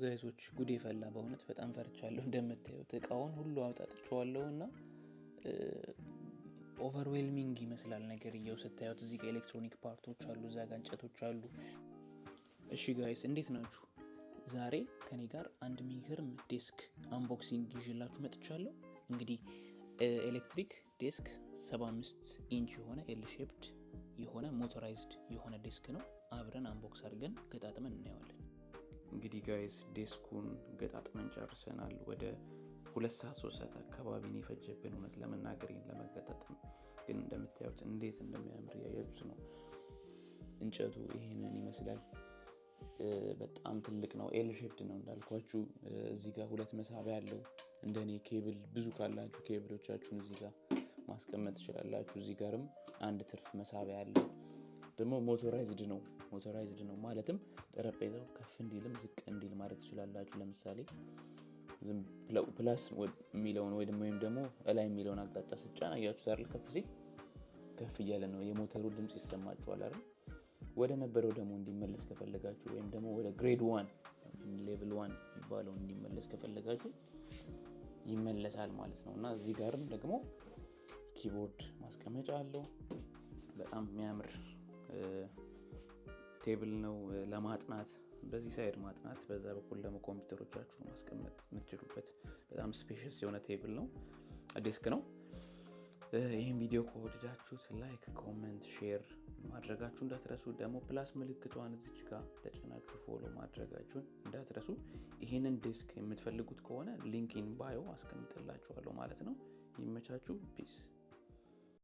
ጋይሶች ጉዴ ፈላ በእውነት በጣም ፈርቻለሁ እንደምታዩት እቃውን ሁሉ አውጣጥቼዋለሁና ኦቨርዌልሚንግ ይመስላል ነገርየው ስታዩት እዚህ ጋር ኤሌክትሮኒክ ፓርቶች አሉ እዛ ጋር እንጨቶች አሉ እሺ ጋይስ እንዴት ናችሁ ዛሬ ከኔ ጋር አንድ ሚገርም ዴስክ አንቦክሲንግ ይዤላችሁ መጥቻለሁ እንግዲህ ኤሌክትሪክ ዴስክ 75 ኢንች የሆነ ኤል ሼፕድ የሆነ ሞተራይዝድ የሆነ ዴስክ ነው አብረን አንቦክስ አድርገን ገጣጥመን እናየዋለን እንግዲህ ጋይስ ዴስኩን ገጣጥመን ጨርሰናል ወደ 2 ሰዓት 3 ሰዓት አካባቢ ነው የፈጀብን እውነት ለመናገርን ለመገጣጠም ግን እንደምታዩት እንዴት እንደሚያምር ያያችሁ ነው እንጨቱ ይሄንን ይመስላል በጣም ትልቅ ነው ኤል ሼፕድ ነው እንዳልኳችሁ እዚህ ጋር ሁለት መሳቢያ አለው እንደኔ ኬብል ብዙ ካላችሁ ኬብሎቻችሁን እዚህ ጋር ማስቀመጥ ትችላላችሁ እዚህ ጋርም አንድ ትርፍ መሳቢያ አለ ደግሞ ሞተራይዝድ ነው ማለትም ጠረጴዛው ከፍ እንዲልም ዝቅ እንዲል ማለት ትችላላችሁ ለምሳሌ ዝም ፕላስ ሚሊዮን ወይም ደግሞ ላይ ሚሊዮን አቅጣጫ ስጫን አያችሁ ታርል ከፍ ሲል ከፍ እያለ ነው የሞተሩ ድምጽ ይሰማችኋል አይደል ወደ ነበረው ደግሞ እንዲመለስ ከፈለጋችሁ ወይም ደግሞ ወደ ግሬድ 1 ሌቭል 1 ይባለው እንዲመለስ ከፈለጋችሁ ይመለሳል ማለት ነውና እዚህ ጋርም ደግሞ ኪቦርድ ማስቀመጫ አለው በጣም የሚያምር ቴብል ነው ለማጥናት በዚህ ሳይድ ማጥናት በዛ በኩል ደግሞ ኮምፒውተሮቻችሁን ማስቀመጥ የምትችሉበት በጣም ስፔሻስ የሆነ ቴብል ነው ዴስክ ነው ይሄን ቪዲዮ ከወደዳችሁት ላይክ ኮሜንት ሼር ማድረጋችሁን እንዳትረሱ ደግሞ ፕላስ ምልክቷን እዚች ጋር ተጭናችሁ ፎሎ ማድረጋችሁን እንዳትረሱ ይሄንን ዴስክ የምትፈልጉት ከሆነ ሊንክ ኢን ባዮ አስቀምጥላችኋለሁ ማለት ነው ይመቻችሁ ፒስ